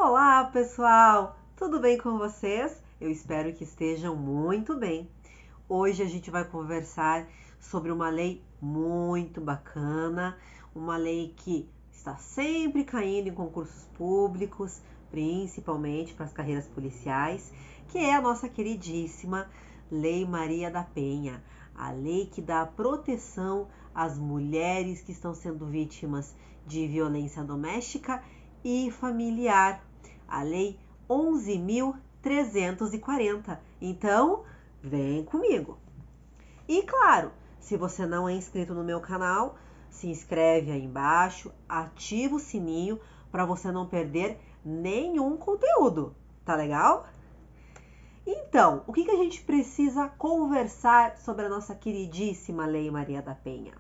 Olá, pessoal! Tudo bem com vocês? Eu espero que estejam muito bem. Hoje a gente vai conversar sobre uma lei muito bacana, uma lei que está sempre caindo em concursos públicos, principalmente para as carreiras policiais, que é a nossa queridíssima Lei Maria da Penha, a lei que dá proteção às mulheres que estão sendo vítimas de violência doméstica e familiar, a Lei 11.340. Então, vem comigo. E claro, se você não é inscrito no meu canal, se inscreve aí embaixo, ativa o sininho para você não perder nenhum conteúdo. Tá legal? Então, o que a gente precisa conversar sobre a nossa queridíssima Lei Maria da Penha?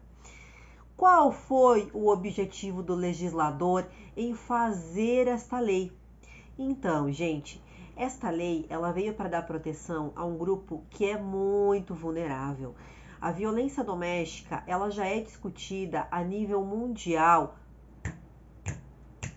Qual foi o objetivo do legislador em fazer esta lei? Então, gente, esta lei ela veio para dar proteção a um grupo que é muito vulnerável. A violência doméstica ela já é discutida a nível mundial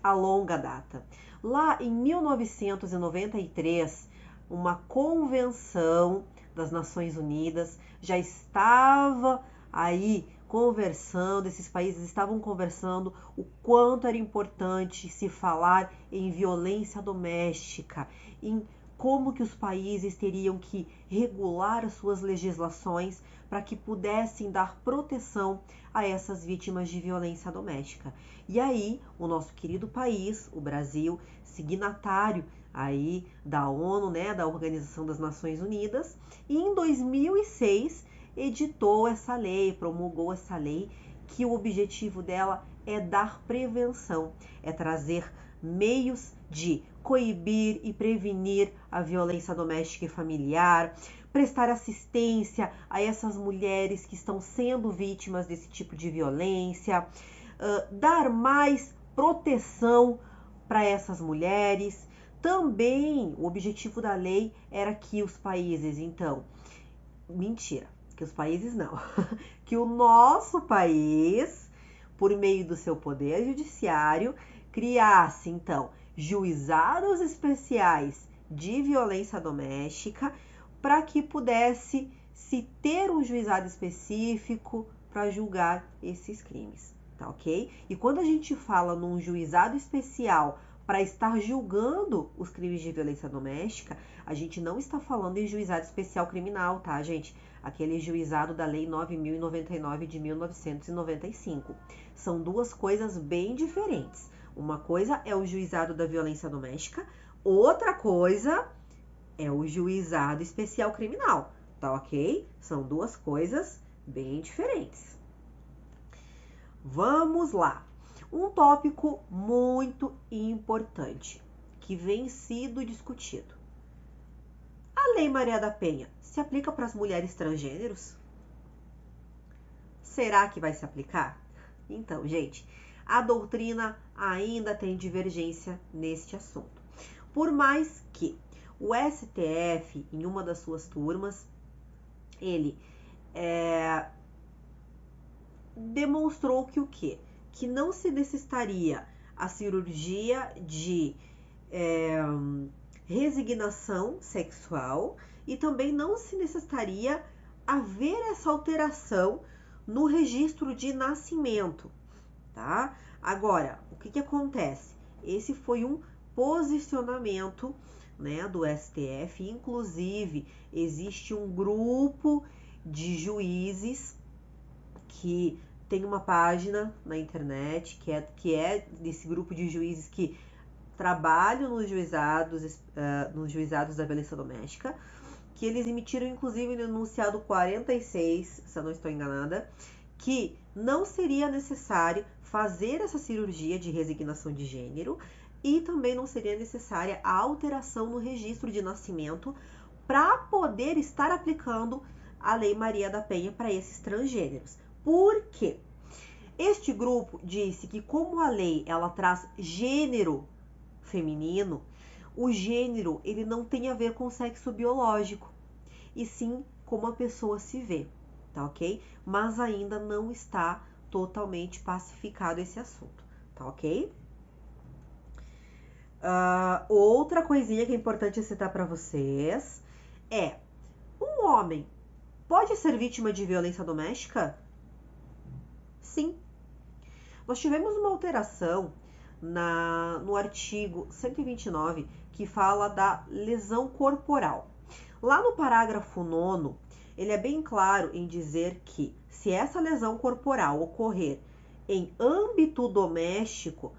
a longa data. Lá em 1993, uma convenção das Nações Unidas já estava aí conversando, esses países estavam conversando o quanto era importante se falar em violência doméstica, em como que os países teriam que regular as suas legislações para que pudessem dar proteção a essas vítimas de violência doméstica. E aí, o nosso querido país, o Brasil, signatário aí da ONU, né, da Organização das Nações Unidas, e em 2006 editou essa lei, promulgou essa lei, que o objetivo dela é dar prevenção, é trazer meios de coibir e prevenir a violência doméstica e familiar, prestar assistência a essas mulheres que estão sendo vítimas desse tipo de violência, dar mais proteção para essas mulheres. Também o objetivo da lei era que os países, então, mentira, que os países não, que o nosso país, por meio do seu poder judiciário, criasse, então, juizados especiais de violência doméstica para que pudesse se ter um juizado específico para julgar esses crimes, tá ok? E quando a gente fala num juizado especial para estar julgando os crimes de violência doméstica, a gente não está falando em juizado especial criminal, tá, gente? Aquele juizado da Lei 9.099 de 1995. São duas coisas bem diferentes. Uma coisa é o juizado da violência doméstica, outra coisa é o juizado especial criminal, tá ok? São duas coisas bem diferentes. Vamos lá. Um tópico muito importante que vem sido discutido. A Lei Maria da Penha se aplica para as mulheres transgêneros? Será que vai se aplicar? Então, gente, a doutrina ainda tem divergência neste assunto. Por mais que o STF, em uma das suas turmas, ele demonstrou que o quê? Que não se necessitaria a cirurgia de resignação sexual e também não se necessitaria haver essa alteração no registro de nascimento, tá? Agora, o que acontece? Esse foi um posicionamento, né, do STF, inclusive existe um grupo de juízes que tem uma página na internet que é desse grupo de juízes que trabalham nos juizados da violência doméstica, que eles emitiram inclusive no enunciado 46, se eu não estou enganada, que não seria necessário fazer essa cirurgia de resignação de gênero e também não seria necessária a alteração no registro de nascimento para poder estar aplicando a Lei Maria da Penha para esses transgêneros. Por quê? Este grupo disse que como a lei ela traz gênero feminino, o gênero ele não tem a ver com o sexo biológico, e sim como a pessoa se vê, tá ok? Mas ainda não está totalmente pacificado esse assunto, tá ok? Outra coisinha que é importante citar para vocês é: um homem pode ser vítima de violência doméstica? Sim. Nós tivemos uma alteração no artigo 129 que fala da lesão corporal. Lá no parágrafo 9º, ele é bem claro em dizer que se essa lesão corporal ocorrer em âmbito doméstico,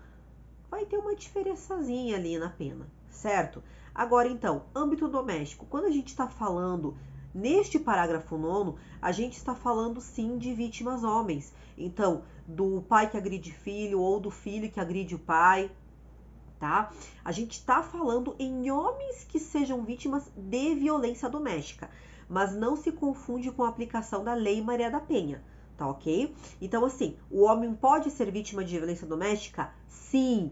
vai ter uma diferençazinha ali na pena, certo? Agora, então, âmbito doméstico, quando a gente está falando neste parágrafo 9º, a gente está falando sim de vítimas homens. Então, do pai que agride filho ou do filho que agride o pai, tá? A gente está falando em homens que sejam vítimas de violência doméstica, mas não se confunde com a aplicação da Lei Maria da Penha, tá ok? Então, assim, o homem pode ser vítima de violência doméstica? Sim,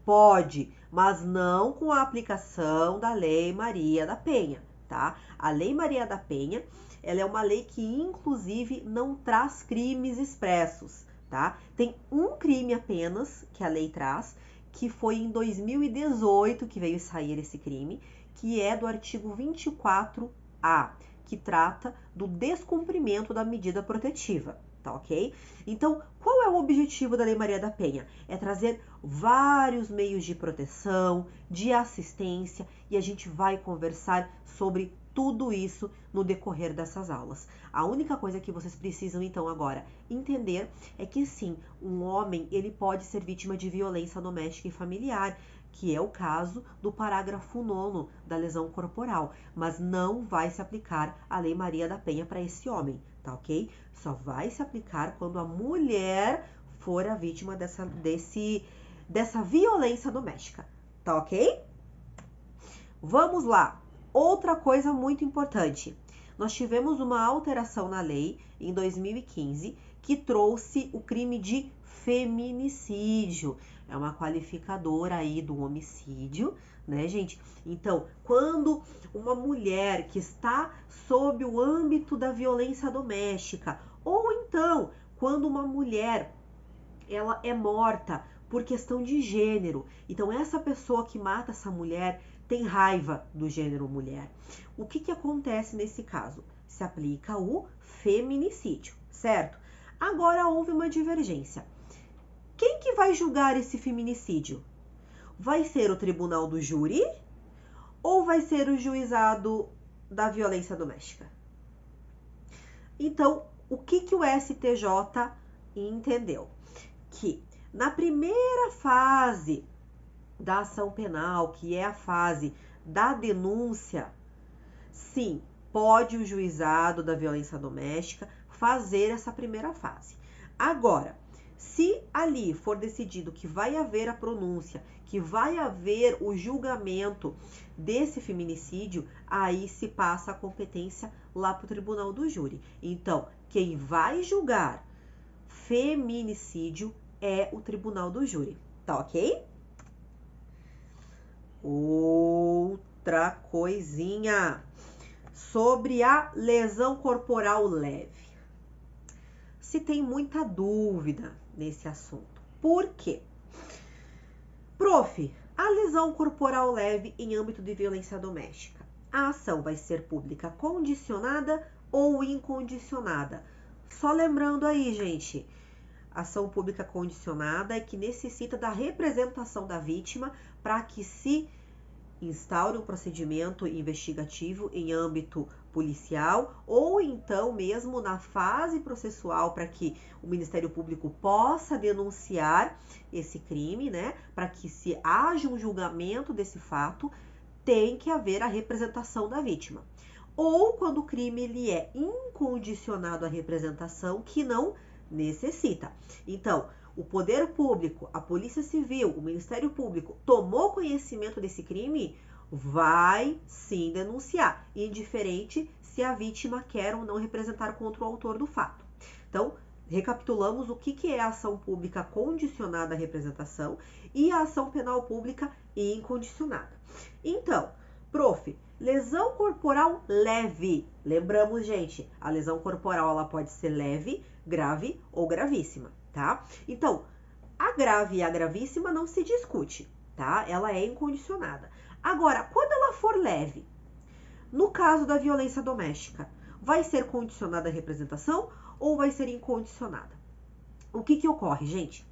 pode, mas não com a aplicação da Lei Maria da Penha, tá? A Lei Maria da Penha, ela é uma lei que, inclusive, não traz crimes expressos, tá? Tem um crime apenas que a lei traz, que foi em 2018 que veio sair esse crime, que é do artigo 24A, que trata do descumprimento da medida protetiva, tá ok? Então, qual é o objetivo da Lei Maria da Penha? É trazer vários meios de proteção, de assistência, e a gente vai conversar sobre tudo isso no decorrer dessas aulas. A única coisa que vocês precisam, então, agora entender é que, sim, um homem, ele pode ser vítima de violência doméstica e familiar, que é o caso do parágrafo 9º da lesão corporal, mas não vai se aplicar a Lei Maria da Penha para esse homem, tá ok? Só vai se aplicar quando a mulher for a vítima dessa violência doméstica, tá ok? Vamos lá! Outra coisa muito importante, nós tivemos uma alteração na lei em 2015 que trouxe o crime de feminicídio. É uma qualificadora aí do homicídio, né, gente? Então, quando uma mulher que está sob o âmbito da violência doméstica, ou então, quando uma mulher ela é morta por questão de gênero, então essa pessoa que mata essa mulher tem raiva do gênero mulher. O que acontece nesse caso? Se aplica o feminicídio, certo? Agora houve uma divergência. Quem que vai julgar esse feminicídio? Vai ser o tribunal do júri ou vai ser o juizado da violência doméstica? Então, o que o STJ entendeu? Que na primeira fase da ação penal, que é a fase da denúncia, sim, pode o juizado da violência doméstica fazer essa primeira fase. Agora, se ali for decidido que vai haver a pronúncia, que vai haver o julgamento desse feminicídio, aí se passa a competência lá para o tribunal do júri. Então, quem vai julgar feminicídio é o tribunal do júri, tá ok? Outra coisinha sobre a lesão corporal leve. Se tem muita dúvida nesse assunto. Por quê? Prof, a lesão corporal leve em âmbito de violência doméstica, a ação vai ser pública condicionada ou incondicionada? Só lembrando aí, gente, ação pública condicionada é que necessita da representação da vítima para que se instaure um procedimento investigativo em âmbito policial ou então mesmo na fase processual para que o Ministério Público possa denunciar esse crime, né? Para que se haja um julgamento desse fato, tem que haver a representação da vítima. Ou quando o crime ele é incondicionado à representação, que não necessita. Então, o poder público, a Polícia Civil, o Ministério Público tomou conhecimento desse crime, vai sim denunciar, indiferente se a vítima quer ou não representar contra o autor do fato. Então, recapitulamos o que é a ação pública condicionada à representação e a ação penal pública incondicionada. Então, prof, lesão corporal leve. Lembramos, gente, a lesão corporal ela pode ser leve, grave ou gravíssima, tá? Então, a grave e a gravíssima não se discute. tá? Ela é incondicionada. Agora, quando ela for leve, no caso da violência doméstica, vai ser condicionada a representação ou vai ser incondicionada? O que ocorre, gente?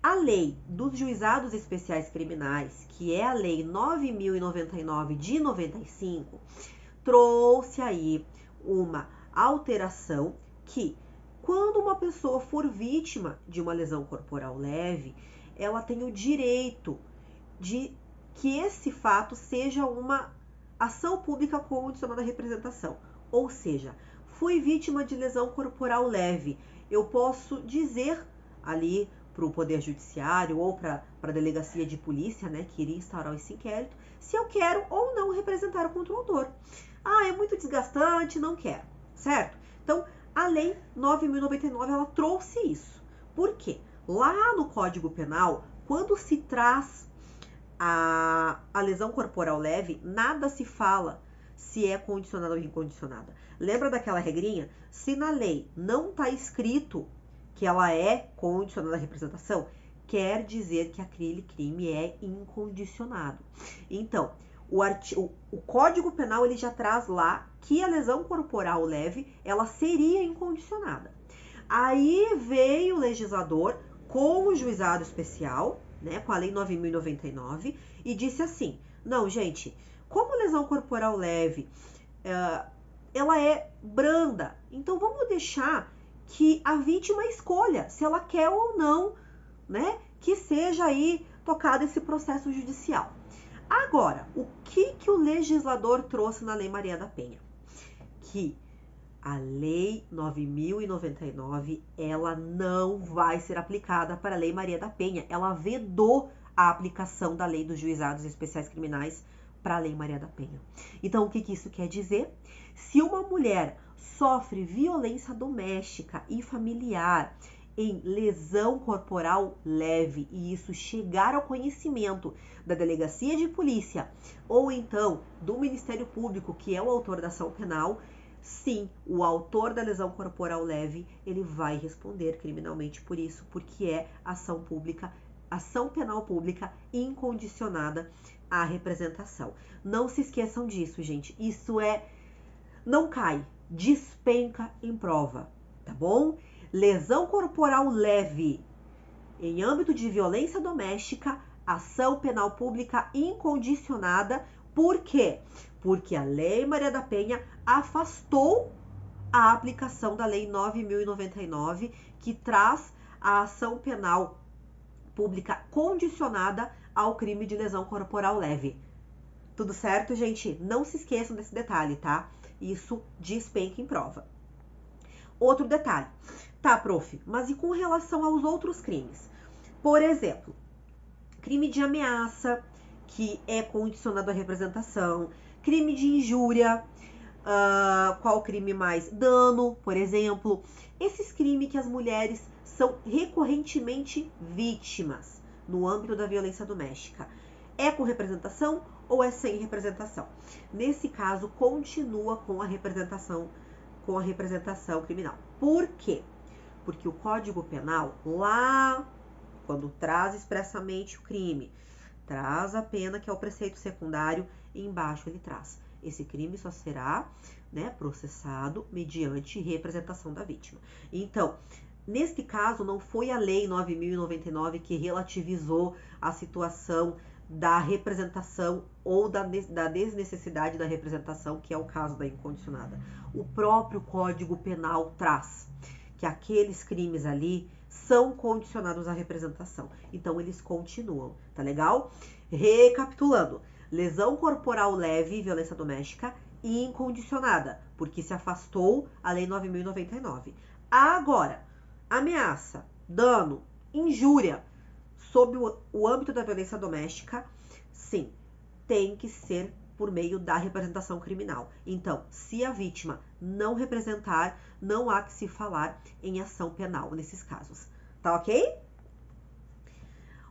A lei dos juizados especiais criminais, que é a lei 9.099 de 95, trouxe aí uma alteração que, quando uma pessoa for vítima de uma lesão corporal leve, ela tem o direito de que esse fato seja uma ação pública condicionada à representação. Ou seja, fui vítima de lesão corporal leve, eu posso dizer ali para o Poder Judiciário ou para a Delegacia de Polícia, né, que iria instaurar esse inquérito, se eu quero ou não representar o controlador. Ah, é muito desgastante, não quero, certo? Então, a Lei 9.099, ela trouxe isso. Por quê? Lá no Código Penal, quando se traz a lesão corporal leve, nada se fala se é condicionada ou incondicionada. Lembra daquela regrinha? Se na lei não está escrito que ela é condicionada à representação, quer dizer que aquele crime é incondicionado. Então, o Código Penal ele já traz lá que a lesão corporal leve, ela seria incondicionada. Aí veio o legislador com o juizado especial, né, com a Lei 9.099, e disse assim, não, gente, como lesão corporal leve, ela é branda, então vamos deixar que a vítima escolha se ela quer ou não, né, que seja aí tocado esse processo judicial. Agora, o que o legislador trouxe na Lei Maria da Penha? Que a Lei 9.099, ela não vai ser aplicada para a Lei Maria da Penha. Ela vedou a aplicação da Lei dos Juizados Especiais Criminais para a Lei Maria da Penha. Então, o que isso quer dizer? Se uma mulher sofre violência doméstica e familiar em lesão corporal leve e isso chegar ao conhecimento da Delegacia de Polícia ou então do Ministério Público, que é o autor da ação penal, sim, o autor da lesão corporal leve, ele vai responder criminalmente por isso, porque é ação pública, ação penal pública incondicionada à representação. Não se esqueçam disso, gente. Isso não cai, despenca em prova, tá bom? Lesão corporal leve em âmbito de violência doméstica, ação penal pública incondicionada. Por quê? Porque a Lei Maria da Penha afastou a aplicação da Lei 9.099, que traz a ação penal pública condicionada ao crime de lesão corporal leve. Tudo certo, gente? Não se esqueçam desse detalhe, tá? Isso despenca em prova. Outro detalhe. Tá, prof, mas e com relação aos outros crimes? Por exemplo, crime de ameaça, que é condicionado à representação, crime de injúria, qual crime mais? Dano, por exemplo. Esses crimes que as mulheres são recorrentemente vítimas no âmbito da violência doméstica. É com representação ou é sem representação? Nesse caso, continua com a representação criminal. Por quê? Porque o Código Penal, lá, quando traz expressamente o crime, traz a pena, que é o preceito secundário, e embaixo ele traz: esse crime só será, né, processado mediante representação da vítima. Então, neste caso, não foi a Lei 9.099 que relativizou a situação da representação ou da desnecessidade da representação, que é o caso da incondicionada. O próprio Código Penal traz que aqueles crimes ali são condicionados à representação. Então, eles continuam, tá legal? Recapitulando: lesão corporal leve, violência doméstica, incondicionada, porque se afastou a Lei 9.099. Agora, ameaça, dano, injúria, sob o âmbito da violência doméstica, sim, tem que ser por meio da representação criminal. Então, se a vítima não representar, não há que se falar em ação penal nesses casos. Tá ok?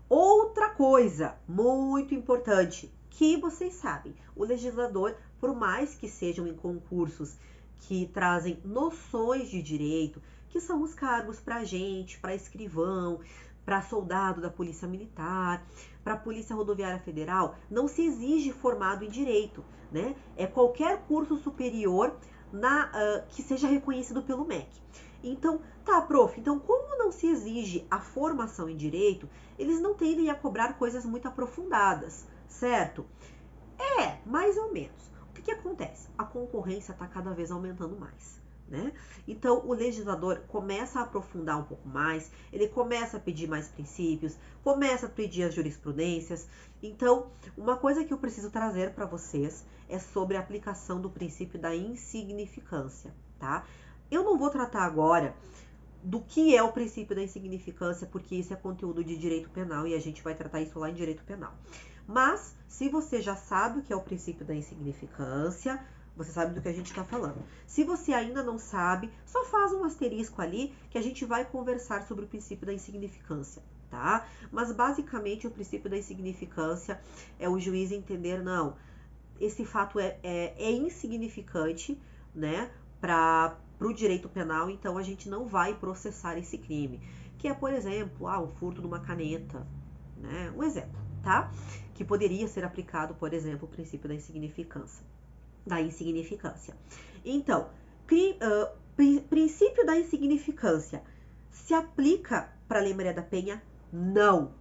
Outra coisa muito importante que vocês sabem, o legislador, por mais que sejam em concursos que trazem noções de direito, que são os cargos para agente, para escrivão, para soldado da polícia militar, para a Polícia Rodoviária Federal, não se exige formado em direito, né? É qualquer curso superior que seja reconhecido pelo MEC. Então, tá, prof, então como não se exige a formação em direito, eles não tendem a cobrar coisas muito aprofundadas, certo? Mais ou menos. O que acontece? A concorrência está cada vez aumentando mais, né? Então, o legislador começa a aprofundar um pouco mais, ele começa a pedir mais princípios, começa a pedir as jurisprudências. Então, uma coisa que eu preciso trazer para vocês é sobre a aplicação do princípio da insignificância, tá? Eu não vou tratar agora do que é o princípio da insignificância, porque isso é conteúdo de direito penal e a gente vai tratar isso lá em direito penal. Mas, se você já sabe o que é o princípio da insignificância, você sabe do que a gente está falando. Se você ainda não sabe, só faz um asterisco ali que a gente vai conversar sobre o princípio da insignificância, tá? Mas, basicamente, o princípio da insignificância é o juiz entender, não, esse fato é insignificante, né, para o direito penal, então a gente não vai processar esse crime. Que é, por exemplo, o furto de uma caneta, né? Um exemplo, tá? Que poderia ser aplicado, por exemplo, o princípio da insignificância. Então, princípio da insignificância se aplica para a Lei Maria da Penha? Não.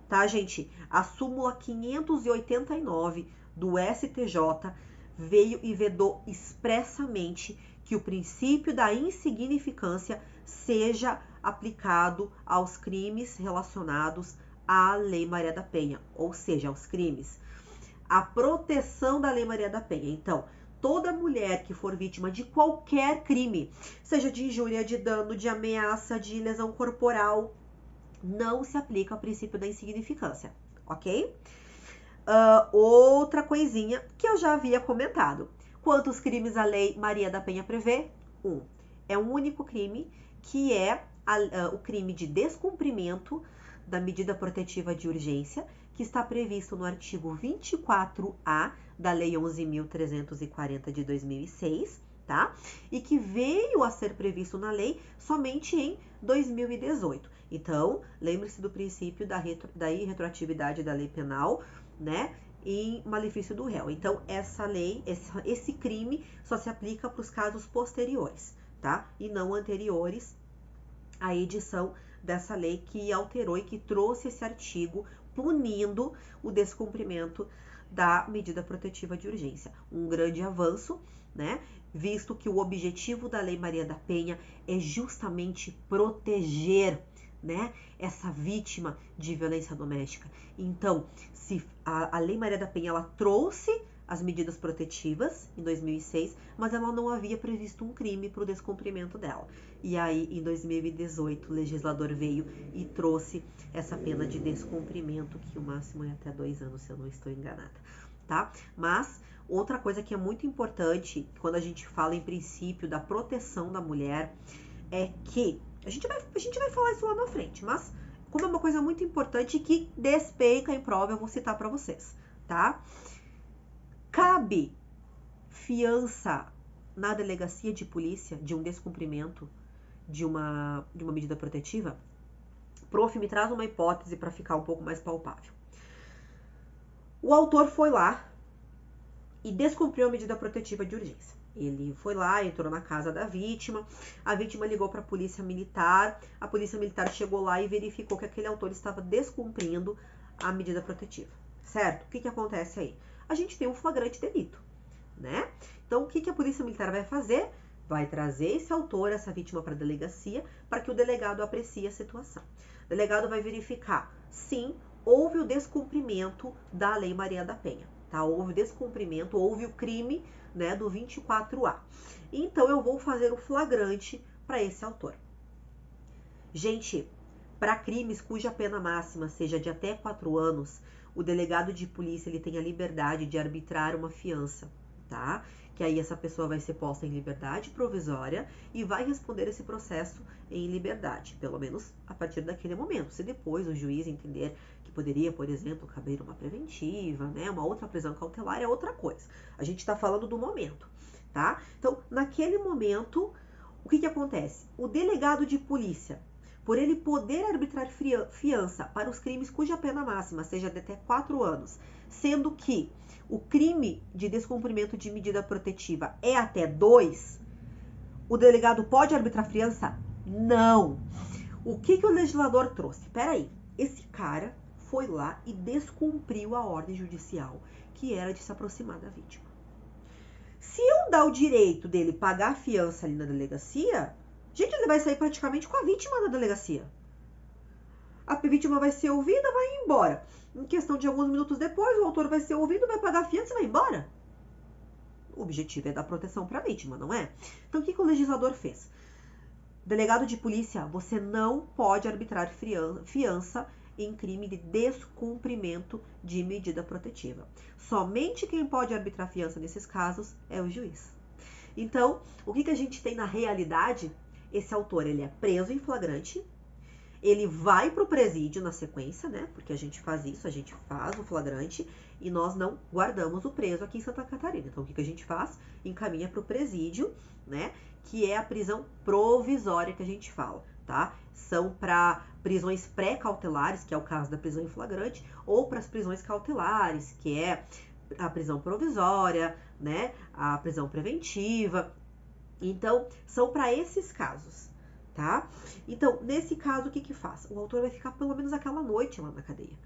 Tá, gente? A súmula 589 do STJ veio e vedou expressamente que o princípio da insignificância seja aplicado aos crimes relacionados à Lei Maria da Penha, ou seja, aos crimes. A proteção da Lei Maria da Penha. Então, toda mulher que for vítima de qualquer crime, seja de injúria, de dano, de ameaça, de lesão corporal, não se aplica ao princípio da insignificância, ok? Outra coisinha que eu já havia comentado. Quantos crimes a Lei Maria da Penha prevê? 1. É um único crime, que é o crime de descumprimento da medida protetiva de urgência, que está previsto no artigo 24A da Lei 11.340 de 2006, tá? E que veio a ser previsto na lei somente em 2018. Então, lembre-se do princípio da irretroatividade da lei penal, né? Em malefício do réu. Então, essa lei, esse crime só se aplica para os casos posteriores, tá? E não anteriores à edição dessa lei que alterou e que trouxe esse artigo punindo o descumprimento da medida protetiva de urgência. Um grande avanço, né? Visto que o objetivo da Lei Maria da Penha é justamente proteger, né, essa vítima de violência doméstica. Então, se a Lei Maria da Penha ela trouxe as medidas protetivas em 2006, mas ela não havia previsto um crime para o descumprimento dela. E aí, em 2018, o legislador veio e trouxe essa pena de descumprimento, que o máximo é até 2 anos, se eu não estou enganada, tá? Mas outra coisa que é muito importante quando a gente fala em princípio da proteção da mulher é que a gente vai falar isso lá na frente, mas como é uma coisa muito importante que despeita em prova, eu vou citar para vocês, tá? Cabe fiança na delegacia de polícia de um descumprimento de uma medida protetiva? Prof, me traz uma hipótese para ficar um pouco mais palpável. O autor foi lá e descumpriu a medida protetiva de urgência. Ele foi lá, entrou na casa da vítima, a vítima ligou para a polícia militar chegou lá e verificou que aquele autor estava descumprindo a medida protetiva, certo? O que acontece aí? A gente tem um flagrante delito, né? Então, o que a polícia militar vai fazer? Vai trazer esse autor, essa vítima para a delegacia, para que o delegado aprecie a situação. O delegado vai verificar, sim, houve o descumprimento da Lei Maria da Penha, tá? Houve o descumprimento, houve o crime, né, do 24A. Então, eu vou fazer o flagrante para esse autor. Gente, para crimes cuja pena máxima seja de até 4 anos, o delegado de polícia ele tem a liberdade de arbitrar uma fiança, tá? Que aí essa pessoa vai ser posta em liberdade provisória e vai responder esse processo em liberdade, pelo menos a partir daquele momento. Se depois o juiz entender que poderia, por exemplo, caber uma preventiva, né, uma outra prisão cautelar, é outra coisa. A gente está falando do momento, tá? Então, naquele momento, o que acontece? O delegado de polícia por ele poder arbitrar fiança para os crimes cuja pena máxima seja de até 4 anos, sendo que o crime de descumprimento de medida protetiva é até 2, o delegado pode arbitrar fiança? Não. O que o legislador trouxe? Peraí, esse cara foi lá e descumpriu a ordem judicial, que era de se aproximar da vítima. Se eu dar o direito dele pagar a fiança ali na delegacia, gente, ele vai sair praticamente com a vítima na delegacia. A vítima vai ser ouvida, vai ir embora. Em questão de alguns minutos depois, o autor vai ser ouvido, vai pagar a fiança e vai embora. O objetivo é dar proteção para a vítima, não é? Então, o que o legislador fez? Delegado de polícia, você não pode arbitrar fiança em crime de descumprimento de medida protetiva. Somente quem pode arbitrar fiança nesses casos é o juiz. Então, o que a gente tem na realidade? Esse autor, ele é preso em flagrante, ele vai para o presídio na sequência, né? Porque a gente faz isso, a gente faz o flagrante e nós não guardamos o preso aqui em Santa Catarina. Então, o que a gente faz? Encaminha para o presídio, né? Que é a prisão provisória que a gente fala, tá? São para prisões pré-cautelares, que é o caso da prisão em flagrante, ou para as prisões cautelares, que é a prisão provisória, né? A prisão preventiva. Então, são para esses casos, tá? Então, nesse caso, o que faz? O autor vai ficar pelo menos aquela noite lá na cadeia.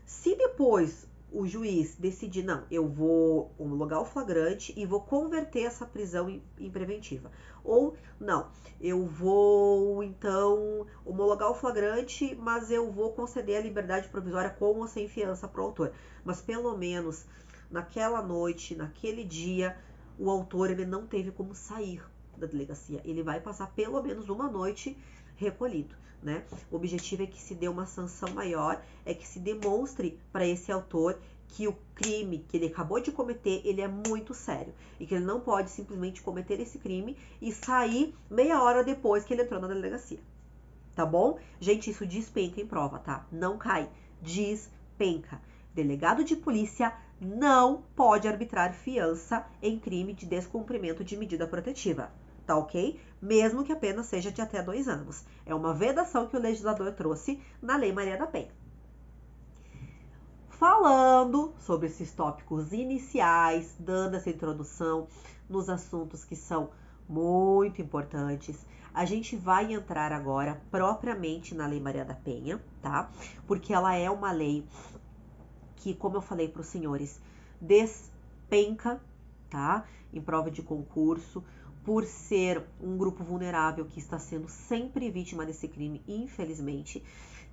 Se depois o juiz decidir, não, eu vou homologar o flagrante e vou converter essa prisão em preventiva. Ou, não, eu vou, então, homologar o flagrante, mas eu vou conceder a liberdade provisória com ou sem fiança para o autor. Mas, pelo menos, naquela noite, naquele dia, o autor ele não teve como sair da delegacia. Ele vai passar pelo menos uma noite recolhido, né? O objetivo é que se dê uma sanção maior, é que se demonstre para esse autor que o crime que ele acabou de cometer, ele é muito sério e que ele não pode simplesmente cometer esse crime e sair meia hora depois que ele entrou na delegacia, tá bom? Gente, isso despenca em prova, tá? Não cai, despenca. Delegado de polícia não pode arbitrar fiança em crime de descumprimento de medida protetiva, tá ok? Mesmo que a pena seja de até 2 anos. É uma vedação que o legislador trouxe na Lei Maria da Penha. Falando sobre esses tópicos iniciais, dando essa introdução nos assuntos que são muito importantes, a gente vai entrar agora propriamente na Lei Maria da Penha, tá? Porque ela é uma lei que, como eu falei para os senhores, despenca, tá? Em prova de concurso, por ser um grupo vulnerável que está sendo sempre vítima desse crime, infelizmente.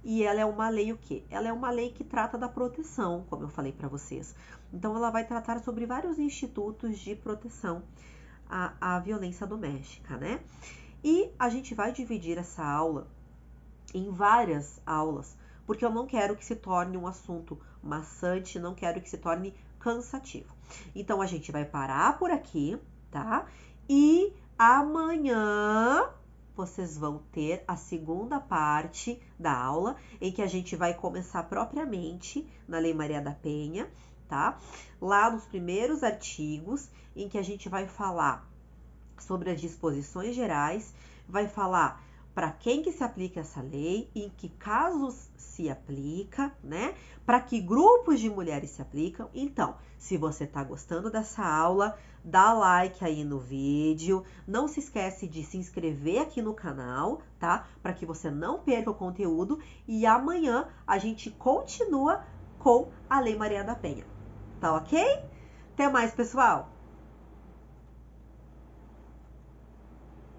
E ela é uma lei o quê? Ela é uma lei que trata da proteção, como eu falei para vocês. Então, ela vai tratar sobre vários institutos de proteção à violência doméstica, né? E a gente vai dividir essa aula em várias aulas, porque eu não quero que se torne um assunto maçante, não quero que se torne cansativo. Então, a gente vai parar por aqui, tá? E amanhã vocês vão ter a segunda parte da aula, em que a gente vai começar propriamente na Lei Maria da Penha, tá? Lá nos primeiros artigos, em que a gente vai falar sobre as disposições gerais, vai falar para quem que se aplica essa lei, em que casos se aplica, né? Para que grupos de mulheres se aplicam. Então, se você está gostando dessa aula, dá like aí no vídeo. Não se esquece de se inscrever aqui no canal, tá? Para que você não perca o conteúdo. E amanhã a gente continua com a Lei Maria da Penha. Tá ok? Até mais, pessoal!